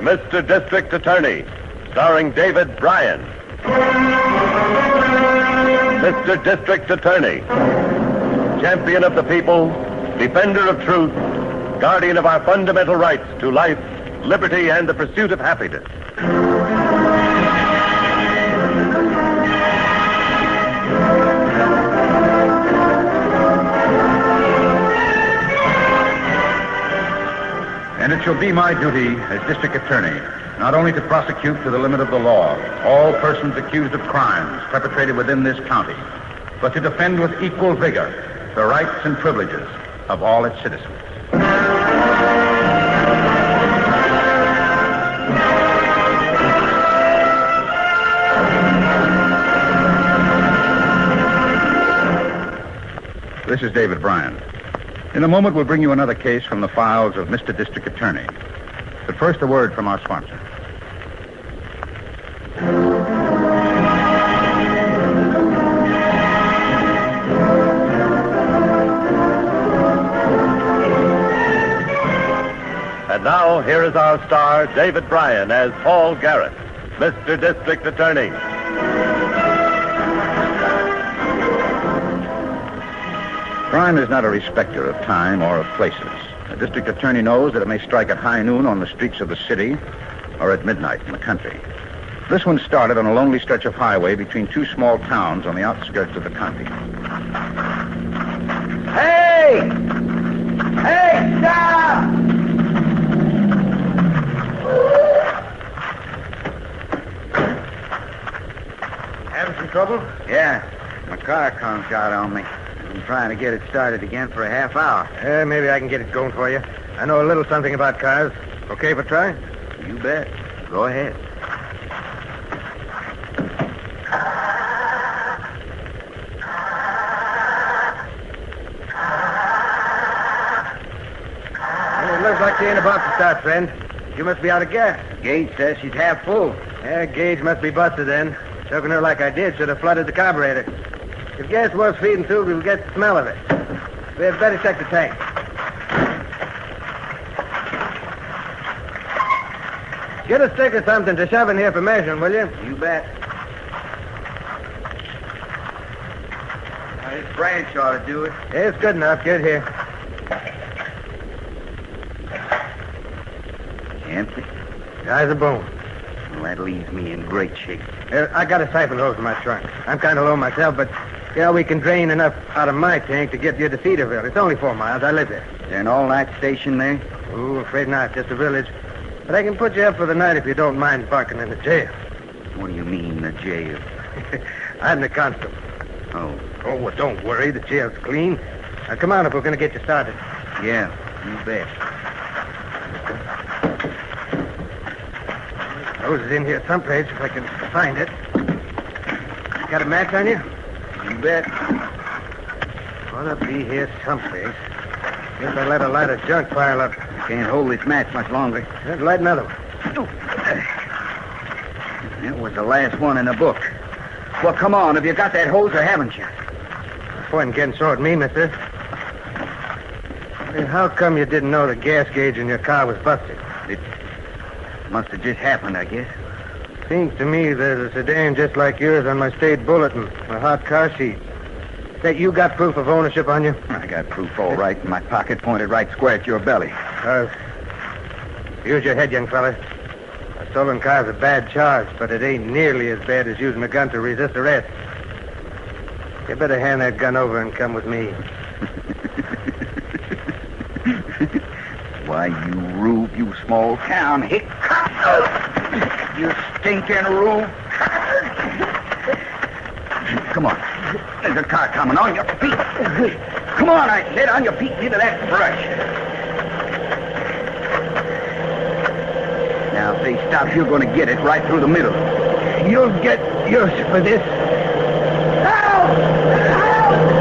Mr. District Attorney, starring David Bryan. Mr. District Attorney, champion of the people, defender of truth, guardian of our fundamental rights to life, liberty, and the pursuit of happiness. And it shall be my duty as district attorney not only to prosecute to the limit of the law all persons accused of crimes perpetrated within this county, but to defend with equal vigor the rights and privileges of all its citizens. This is David Bryan. In a moment, we'll bring you another case from the files of Mr. District Attorney. But first, a word from our sponsor. And now, here is our star, David Bryan, as Paul Garrett, Mr. District Attorney. Crime is not a respecter of time or of places. A district attorney knows that it may strike at high noon on the streets of the city or at midnight in the country. This one started on a lonely stretch of highway between two small towns on the outskirts of the county. Hey! Hey, stop! Having some trouble? Yeah, my car conked out on me. I'm trying to get it started again for a half hour. Maybe I can get it going for you. I know a little something about cars. Okay if I try? You bet. Go ahead. Well, it looks like she ain't about to start, friend. You must be out of gas. Gage says she's half full. Yeah, gauge must be busted then. Choking her like I did should have flooded the carburetor. If gas was feeding through, we'll get the smell of it. We had better check the tank. Get a stick or something to shove in here for measuring, will you? You bet. Now, this branch ought to do it. Yeah, it's good enough. Get here. Empty? Dry as a bone. Well, that leaves me in great shape. I got a siphon hose in my trunk. I'm kind of low myself, but we can drain enough out of my tank to get you to Cedarville. It's only 4 miles. I live there. Is there an all-night station there? Oh, afraid not. Just a village. But I can put you up for the night if you don't mind barking in the jail. What do you mean, the jail? I'm the constable. Oh. Oh, well, don't worry. The jail's clean. Now, come on if we're going to get you started. Yeah, you bet. Hose is in here someplace if I can find it. Got a match on you? You bet. Ought to be here someplace. Guess I let a lot of junk pile up. Can't hold this match much longer. Let's light another one. That was the last one in the book. Well, come on. Have you got that hose or haven't you? No point in getting sore at me, mister. Hey, how come you didn't know the gas gauge in your car was busted? It must have just happened, I guess. Seems to me there's a sedan just like yours on my state bulletin, a hot car seat. That you got proof of ownership on you? I got proof all right in my pocket, pointed right square at your belly. Use your head, young fella. A stolen car's a bad charge, but it ain't nearly as bad as using a gun to resist arrest. You better hand that gun over and come with me. Why, you rube, you small town hick. You stinking rube. Come on. There's a car coming. On your feet. Come on, I said, on your feet into that brush. Now, if they stop, you're going to get it right through the middle. You'll get yours for this. Help! Help!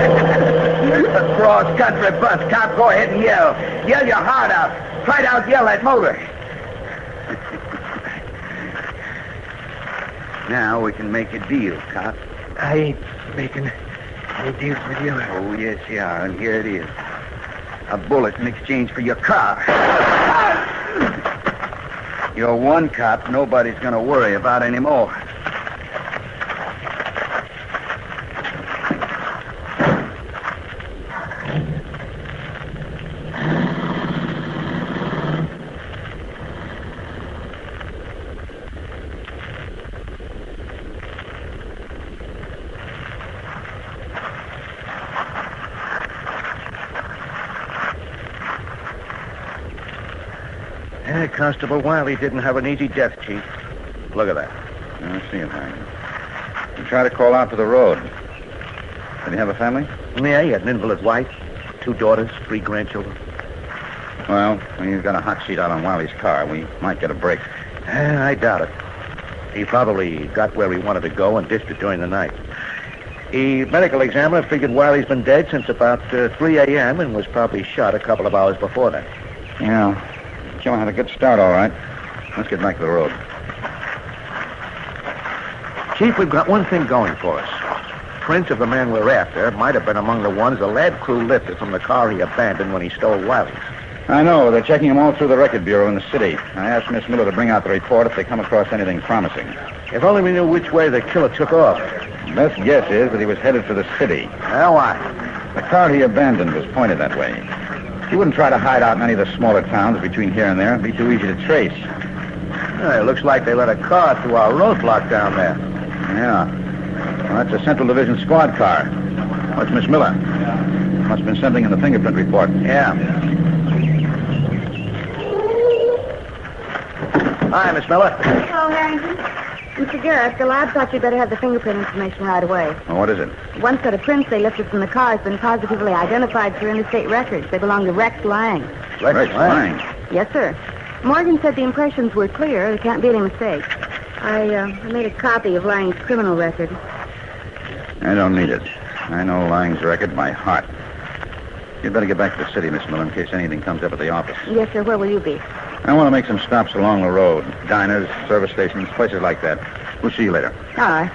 A cross-country bus cop, go ahead and yell. Yell your heart out. Try to out-yell that motor. Now we can make a deal, cop. I ain't making any deals with you. Oh, yes, you are, and here it is. A bullet in exchange for your car. You're one cop nobody's going to worry about anymore. Constable Wiley didn't have an easy death, Chief. Look at that. I see him, Hank. He tried to call out to the road. Did he have a family? Yeah, he had an invalid wife, 2 daughters, 3 grandchildren. Well, when you've got a hot seat out on Wiley's car, we might get a break. I doubt it. He probably got where he wanted to go and ditched it during the night. The medical examiner figured Wiley's been dead since about 3 a.m. and was probably shot a couple of hours before that. Yeah. Killer had a good start, all right. Let's get back to the road. Chief, we've got one thing going for us. Prince of the man we're after might have been among the ones the lad crew lifted from the car he abandoned when he stole Wiley's. I know. They're checking them all through the record bureau in the city. I asked Miss Miller to bring out the report if they come across anything promising. If only we knew which way the killer took off. Best guess is that he was headed for the city. Now why? The car he abandoned was pointed that way. He wouldn't try to hide out in any of the smaller towns between here and there. It'd be too easy to trace. It looks like they let a car through our roadblock down there. Yeah. Well, that's a Central Division squad car. What's Miss Miller? Must have been something in the fingerprint report. Yeah. Hi, Miss Miller. Hello, Harrington. Mr. Garrett, the lab thought you'd better have the fingerprint information right away. Well, what is it? One set of prints they lifted from the car has been positively identified through interstate records. They belong to Rex Lang. Rex Lang? Yes, sir. Morgan said the impressions were clear. There can't be any mistake. I made a copy of Lang's criminal record. I don't need it. I know Lang's record by heart. You'd better get back to the city, Miss Miller, in case anything comes up at the office. Yes, sir. Where will you be? I want to make some stops along the road. Diners, service stations, places like that. We'll see you later. All right.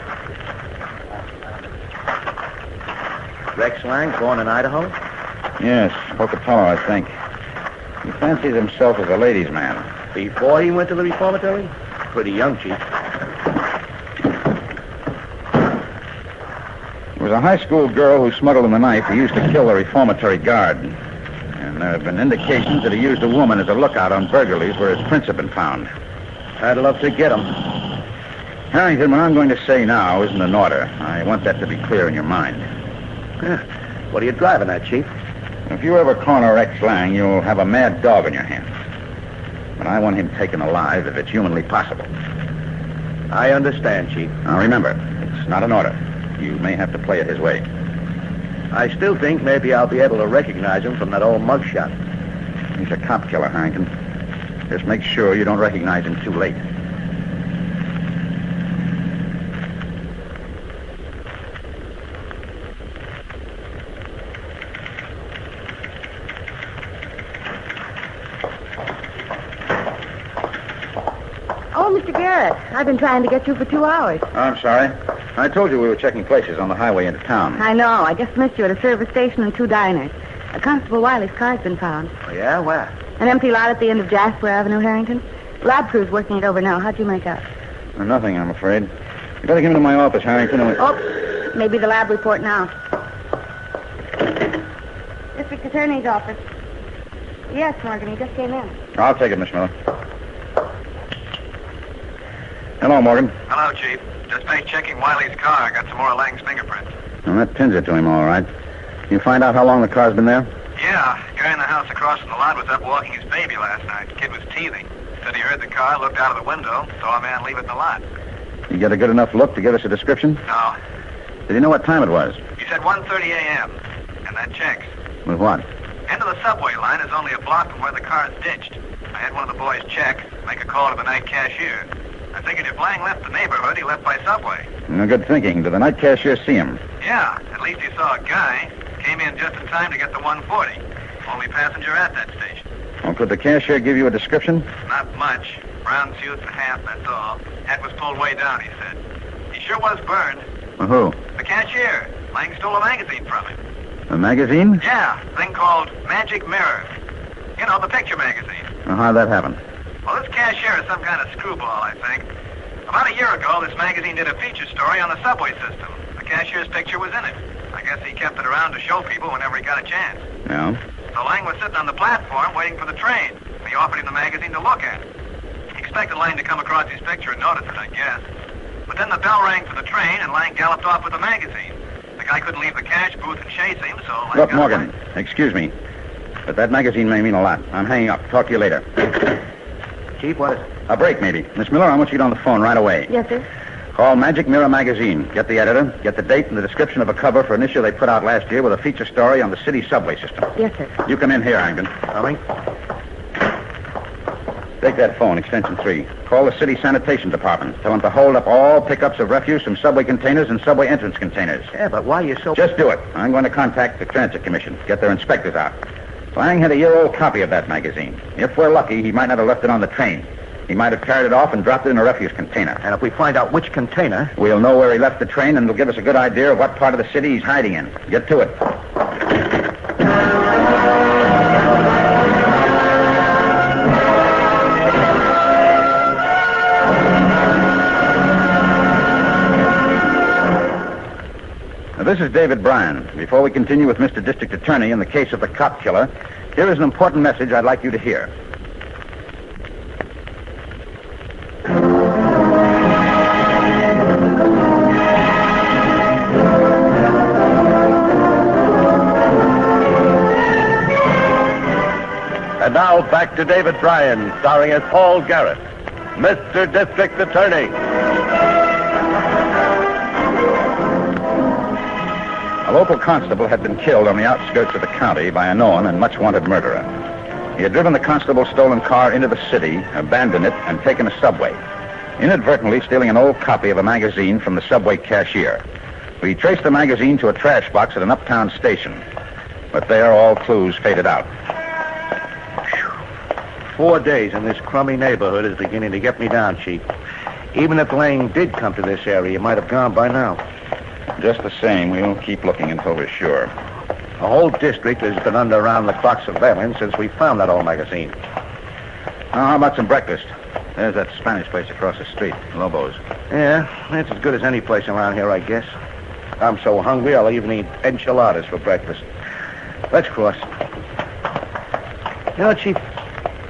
Rex Lang, born in Idaho? Yes, Pocatello, I think. He fancies himself as a ladies' man. Before he went to the reformatory? Pretty young, Chief. There was a high school girl who smuggled him a knife who used to kill the reformatory guard. And there have been indications that he used a woman as a lookout on burglaries where his prints have been found. I'd love to get him. Harrington, what I'm going to say now isn't in order. I want that to be clear in your mind. What are you driving at, Chief? If you ever corner Rex Lang, you'll have a mad dog in your hands. But I want him taken alive if it's humanly possible. I understand, Chief. Now, remember, it's not an order. You may have to play it his way. I still think maybe I'll be able to recognize him from that old mugshot. He's a cop killer, Harrington. Just make sure you don't recognize him too late. Oh, Mr. Garrett, I've been trying to get you for 2 hours. Oh, I'm sorry. I told you we were checking places on the highway into town. I know. I just missed you at a service station and 2 diners. A Constable Wiley's car's been found. Oh, yeah? Where? An empty lot at the end of Jasper Avenue, Harrington. Lab crew's working it over now. How'd you make out? Nothing, I'm afraid. You better come into my office, Harrington. Oh, maybe the lab report now. District Attorney's office. Yes, Morgan, he just came in. I'll take it, Miss Miller. Hello, Morgan. Hello, Chief. Just finished checking Wiley's car. Got some more of Lang's fingerprints. Well, that pins it to him, all right. You find out how long the car's been there? Yeah. Guy in the house across from the lot was up walking his baby last night. The kid was teething. Said he heard the car, looked out of the window, saw a man leave it in the lot. You get a good enough look to give us a description? No. Did you know what time it was? He said 1:30 a.m. And that checks. With what? End of the subway line is only a block from where the car's ditched. I had one of the boys check, make a call to the night cashier. I figured if Lang left the neighborhood, he left by subway. No, good thinking. Did the night cashier see him? Yeah, at least he saw a guy. Came in just in time to get the 140. Only passenger at that station. Well, could the cashier give you a description? Not much. Brown suit and hat, that's all. Hat was pulled way down, he said. He sure was burned. Well, who? The cashier. Lang stole a magazine from him. A magazine? Yeah, thing called Magic Mirror. You know, the picture magazine. Well, how'd that happen? Well, this cashier cashier is some kind of screwball, I think. About a year ago, this magazine did a feature story on the subway system. The cashier's picture was in it. I guess he kept it around to show people whenever he got a chance. Yeah? So Lang was sitting on the platform waiting for the train. And he offered him the magazine to look at. He expected Lang to come across his picture and notice it, I guess. But then the bell rang for the train, and Lang galloped off with the magazine. The guy couldn't leave the cash booth and chase him, so Lang Look, got Morgan, away. excuse me, but that magazine may mean a lot. I'm hanging up. Talk to you later. Chief, what is it? A break, maybe. Miss Miller, I want you to get on the phone right away. Yes, sir. Call Magic Mirror Magazine. Get the editor, get the date and the description of a cover for an issue they put out last year with a feature story on the city subway system. Yes, sir. You come in here, Harrington. Coming? Take that phone, extension 3. Call the city sanitation department. Tell them to hold up all pickups of refuse from subway containers and subway entrance containers. Yeah, but why are you so... Just do it. I'm going to contact the Transit Commission. Get their inspectors out. Lang had a year-old copy of that magazine. If we're lucky, he might not have left it on the train. He might have carried it off and dropped it in a refuse container. And if we find out which container... We'll know where he left the train, and it'll give us a good idea of what part of the city he's hiding in. Get to it. Now, this is David Bryan. Before we continue with Mr. District Attorney in the case of the cop killer, here is an important message I'd like you to hear. And now back to David Bryan, starring as Paul Garrett, Mr. District Attorney. A local constable had been killed on the outskirts of the county by a known and much wanted murderer. He had driven the constable's stolen car into the city, abandoned it, and taken a subway, inadvertently stealing an old copy of a magazine from the subway cashier. We traced the magazine to a trash box at an uptown station, but there all clues faded out. 4 days in this crummy neighborhood is beginning to get me down, Chief. Even if Lang did come to this area, he might have gone by now. Just the same, we'll keep looking until we're sure. The whole district has been under around-the-clock surveillance since we found that old magazine. Now, how about some breakfast? There's that Spanish place across the street, Lobo's. Yeah, it's as good as any place around here, I guess. I'm so hungry, I'll even eat enchiladas for breakfast. Let's cross. You know, Chief,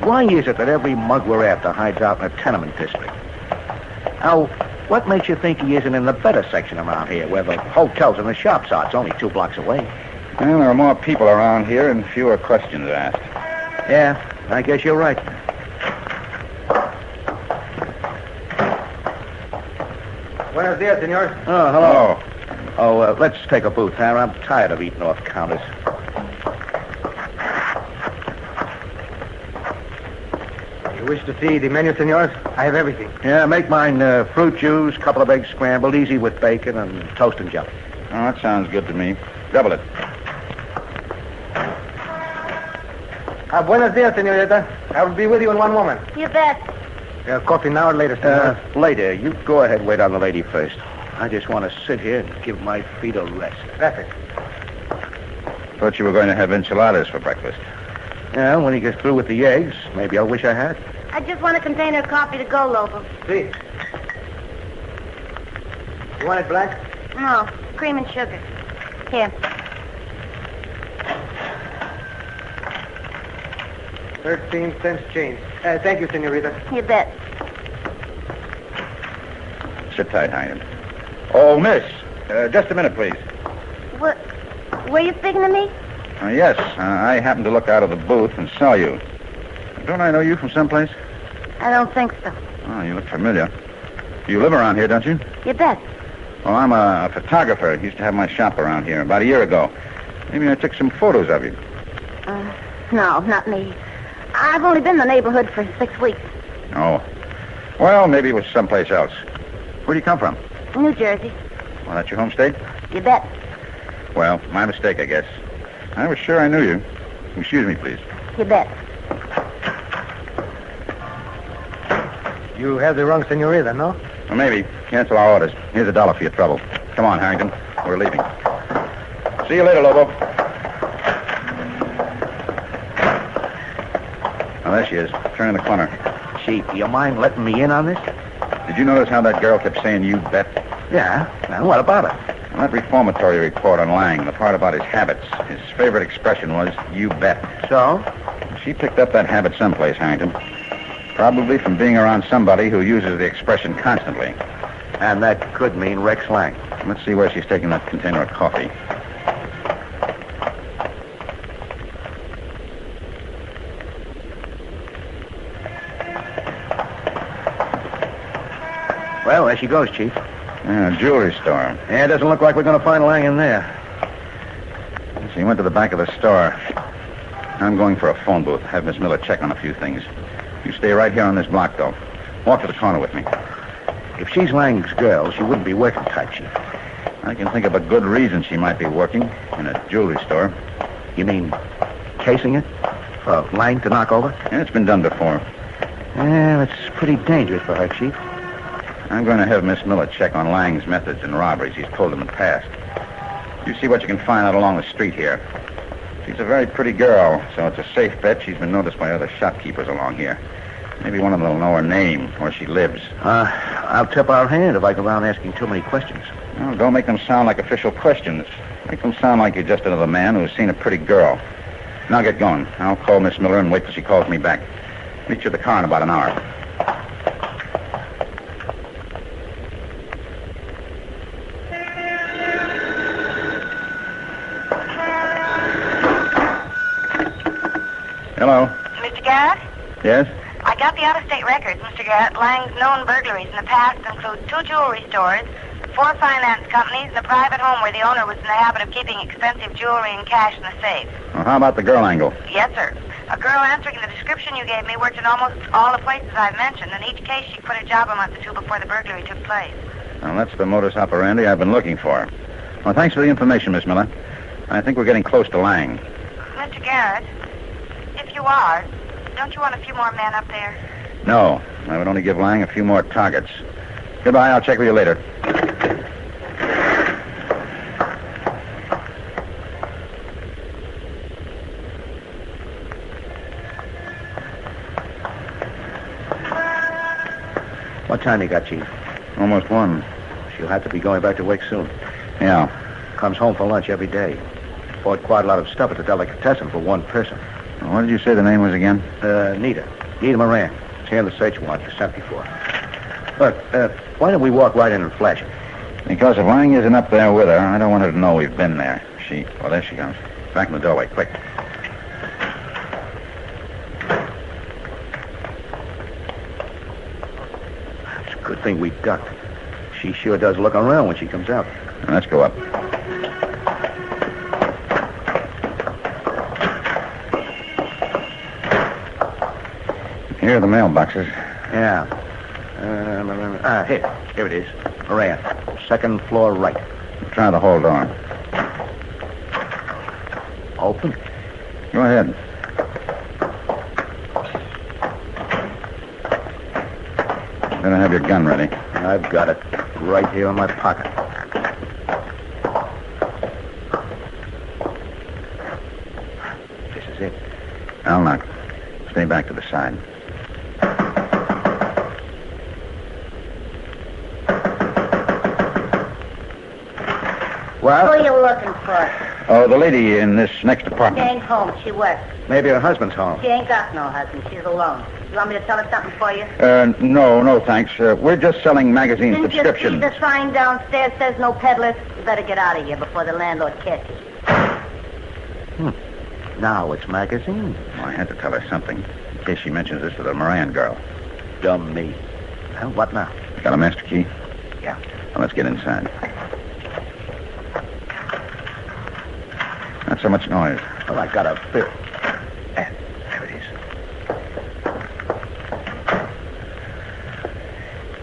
why is it that every mug we're after hides out in a tenement district? Now, what makes you think he isn't in the better section around here, where the hotels and the shops are? It's only 2 blocks away. Well, there are more people around here and fewer questions asked. Yeah, I guess you're right. Buenos dias, senor. Oh, hello. Oh, let's take a booth, huh? I'm tired of eating off counters. You wish to see the menu, senors? I have everything. Yeah, make mine fruit juice, couple of eggs scrambled, easy with bacon, and toast and jelly. Oh, that sounds good to me. Double it. Buenos dias, senorita. I will be with you in 1 moment. You bet. Coffee now or later, senor? Later. You go ahead, wait on the lady first. I just want to sit here and give my feet a rest. Traffic. Thought you were going to have enchiladas for breakfast. Yeah, when he gets through with the eggs, maybe I'll wish I had. I just want a container of coffee to go, Lobo. See. You want it black? No, cream and sugar. Here. 13 cents change. Thank you, senorita. You bet. Sit tight, Harrington. Oh, miss. Just a minute, please. What? Were you speaking to me? Yes, I happened to look out of the booth and saw you. Don't I know you from someplace? I don't think so. Oh, you look familiar. You live around here, don't you? You bet. Well, I'm a photographer. Used to have my shop around here about a year ago. Maybe I took some photos of you. No, not me. I've only been in the neighborhood for 6 weeks. Oh. Well, maybe it was someplace else. Where do you come from? New Jersey. Well, that's your home state? You bet. Well, my mistake, I guess. I was sure I knew you. Excuse me, please. You bet. You have the wrong senorita, no? Well, maybe. Cancel our orders. Here's $1 for your trouble. Come on, Harrington. We're leaving. See you later, Lobo. Oh, there she is. Turning the corner. Chief, do you mind letting me in on this? Did you notice how that girl kept saying, "you bet"? Yeah. Now, what about it? In that reformatory report on Lang, the part about his habits, his favorite expression was, "you bet." So? She picked up that habit someplace, Harrington. Probably from being around somebody who uses the expression constantly. And that could mean Rex Lang. Let's see where she's taking that container of coffee. Well, there she goes, Chief. Yeah, a jewelry store. Yeah, it doesn't look like we're going to find Lang in there. She went to the back of the store. I'm going for a phone booth. Have Miss Miller check on a few things. You stay right here on this block, though. Walk to the corner with me. If she's Lang's girl, she wouldn't be working tight, Chief. I can think of a good reason she might be working in a jewelry store. You mean casing it? For Lang to knock over? Yeah, it's been done before. Yeah, that's pretty dangerous for her, Chief. I'm going to have Miss Miller check on Lang's methods in robberies. He's pulled them in the past. You see what you can find out along the street here. She's a very pretty girl, so it's a safe bet she's been noticed by other shopkeepers along here. Maybe one of them will know her name, where she lives. I'll tip our hand if I go around asking too many questions. Well, don't make them sound like official questions. Make them sound like you're just another man who's seen a pretty girl. Now get going. I'll call Miss Miller and wait till she calls me back. Meet you at the car in about an hour. Hello. Mr. Garrett? Yes? I got the out-of-state records, Mr. Garrett. Lang's known burglaries in the past include 2 jewelry stores, 4 finance companies, and a private home where the owner was in the habit of keeping expensive jewelry and cash in the safe. Well, how about the girl angle? Yes, sir. A girl answering the description you gave me worked in almost all the places I've mentioned. In each case, she quit her job a month or 2 before the burglary took place. Well, that's the modus operandi I've been looking for. Well, thanks for the information, Miss Miller. I think we're getting close to Lang. Mr. Garrett, if you are, don't you want a few more men up there? No, I would only give Lang a few more targets. Goodbye, I'll check with you later. What time you got, Chief? Almost 1. She'll have to be going back to work soon. Yeah. Comes home for lunch every day. Bought quite a lot of stuff at the delicatessen for one person. What did you say the name was again? Nita Moran. It's here in the search warrant for 74. Look, why don't we walk right in and flash it? Because if Lang isn't up there with her, I don't want her to know we've been there. Well, there she comes. Back in the doorway, quick. It's a good thing we ducked. She sure does look around when she comes out. Let's go up. Here are the mailboxes. Yeah. Here it is. Moran. 2nd floor right. Try the whole door. Open. Go ahead. Better have your gun ready. I've got it. Right here in my pocket. This is it. I'll knock. Stay back to the side. Who are you looking for? Oh, the lady in this next She apartment. ain't home. She works. Maybe her husband's home. She ain't got no husband. She's alone. You want me to tell her something for you? No, thanks. We're just selling magazine Didn't you see subscriptions. the sign downstairs says no peddlers? You better get out of here before the landlord catches you. Now it's magazine. Well, I had to tell her something, in case she mentions this to the Moran girl. Dumb me. Well, what now? Got a master key? Yeah. Well, let's get inside. Not so much noise. Well, I got a bill. There it is.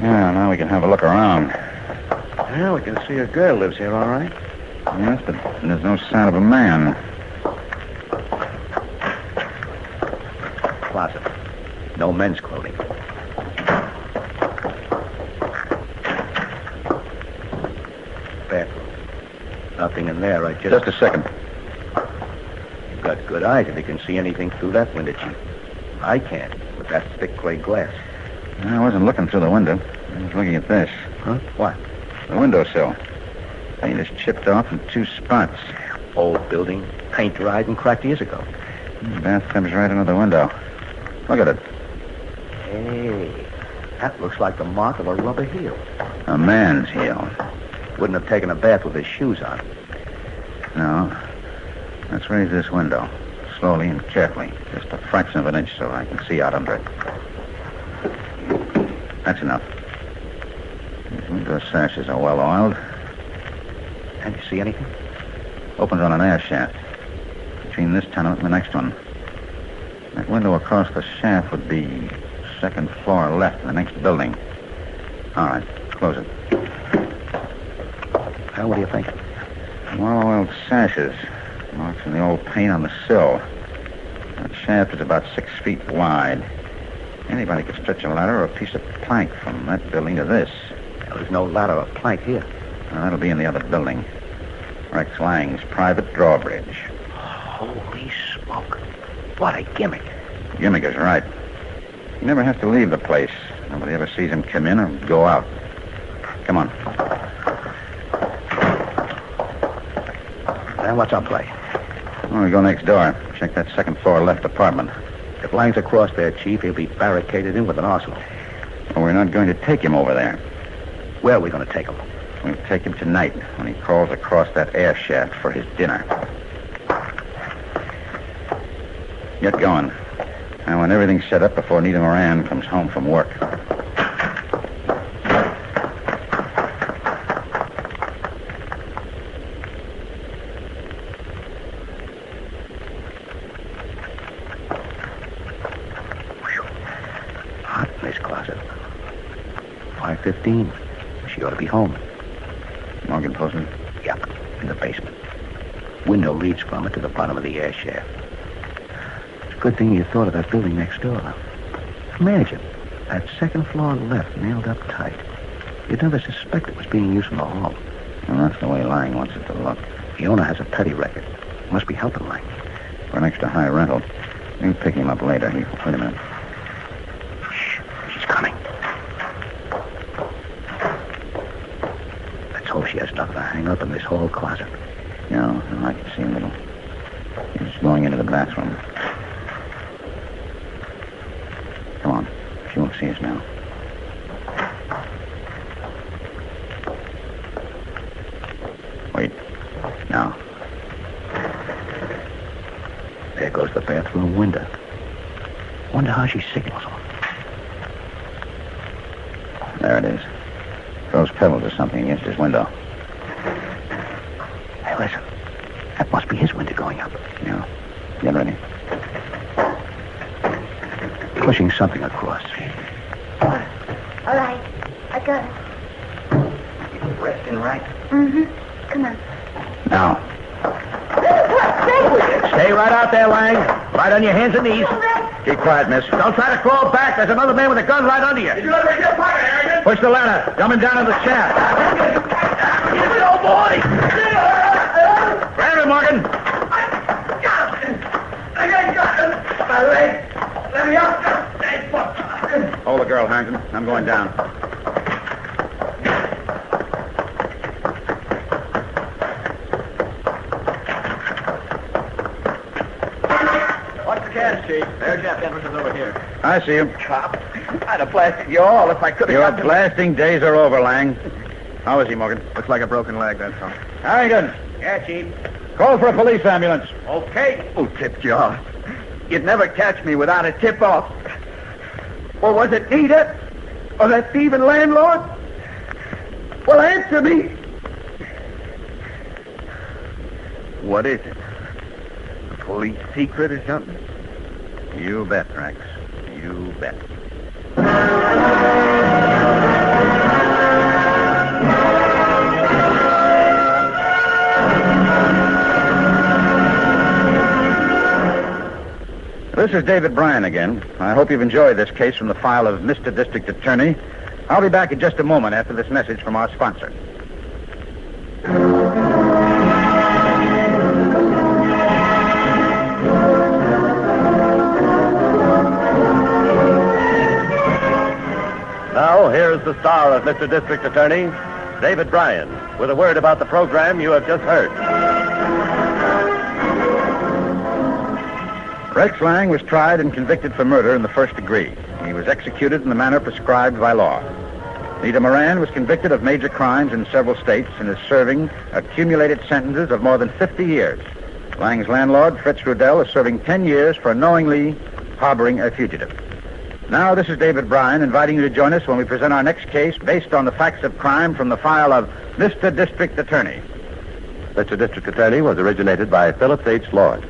Yeah, now we can have a look around. Well, we can see a girl lives here, all right. Yes, but there's no sign of a man. Closet. No men's clothing. Bathroom. Nothing in there. Just a second. You've got good eyes if you can see anything through that window, Chief. I can't with that thick gray glass. I wasn't looking through the window. I was looking at this. Huh? What? The windowsill. Paint is chipped off in 2 spots. Old building, paint dried and cracked years ago. The bathtub's right under the window. Look at it. Hey, that looks like the mark of a rubber heel. A man's heel. Wouldn't have taken a bath with his shoes on. No. Let's raise this window. Slowly and carefully. Just a fraction of an inch so I can see out under it. That's enough. These window sashes are well oiled. Can you see anything? Opens on an air shaft. Between this tenement and the next one. That window across the shaft would be 2nd floor left in the next building. All right, close it. Well, what do you think? Well-oiled sashes. Marks in the old paint on the sill. That shaft is about 6 feet wide. Anybody could stretch a ladder or a piece of plank from that building to this. Well, there's no ladder or plank here. Now, that'll be in the other building. Rex Lang's private drawbridge. Holy smoke. What a gimmick. Gimmick is right. He never has to leave the place. Nobody ever sees him come in or go out. Come on. Now, what's our play? Well, we go next door. Check that 2nd floor left apartment. If Lang's across there, Chief, he'll be barricaded in with an arsenal. Well, we're not going to take him over there. Where are we going to take him? We'll take him tonight when he crawls across that air shaft for his dinner. Get going. I want everything set up before Nita Moran comes home from work. Hot in this closet. 5:15. She ought to be home. Morgan posted? Yep, in the basement. Window leads from it to the bottom of the air shaft. It's a good thing you thought of that building next door. Imagine, that 2nd floor left nailed up tight. You'd never suspect it was being used for a hall. Well, that's the way Lang wants it to look. The owner has a petty record. Must be helping Lang. For an extra high rental. You can pick him up later. Wait a minute. Shh, she's coming. Let's hope she has nothing to hang up in this whole closet. No, I can see a little. He's going into the bathroom. Come on. She won't see us now. Wait. Now. There goes the bathroom window. Wonder how she signals off. There it is. Throws pebbles or something against his window. Hey, listen. That must be his window going up. Yeah. Get ready. Pushing something across. All right. I got it. Resting right. Mm-hmm. Come on. Now. Stay right out there, Lang. Right on your hands and knees. Keep quiet, miss. Don't try to crawl back. There's another man with a gun right under you. Did you ever get pocket, Harrigan? Push the ladder. Dumb him down in the shaft. Give it, old boy! Grab him, Morgan. I got him. My leg. Let me up. Hold the girl, Harrington. I'm going down. What's the cash, Chief? There's Jeff Emerson's over here. I see him. Chop. I'd have blasted you all if I could have Your got to... blasting days are over, Lang. How is he, Morgan? Looks like a broken leg, that's all. Harrington. Yeah, Chief. Call for a police ambulance. Okay. Who tipped you off? You'd never catch me without a tip-off. Or was it Nita? Or that thieving landlord? Well, answer me. What is it? A police secret or something? You bet, Rex. You bet. This is David Bryan again. I hope you've enjoyed this case from the file of Mr. District Attorney. I'll be back in just a moment after this message from our sponsor. here's the star of Mr. District Attorney, David Bryan, with a word about the program you have just heard. Rex Lang was tried and convicted for murder in the first degree. He was executed in the manner prescribed by law. Nita Moran was convicted of major crimes in several states and is serving accumulated sentences of more than 50 years. Lang's landlord, Fritz Rudell, is serving 10 years for knowingly harboring a fugitive. Now, this is David Bryan inviting you to join us when we present our next case based on the facts of crime from the file of Mr. District Attorney. Mr. District Attorney was originated by Phillips H. Lord.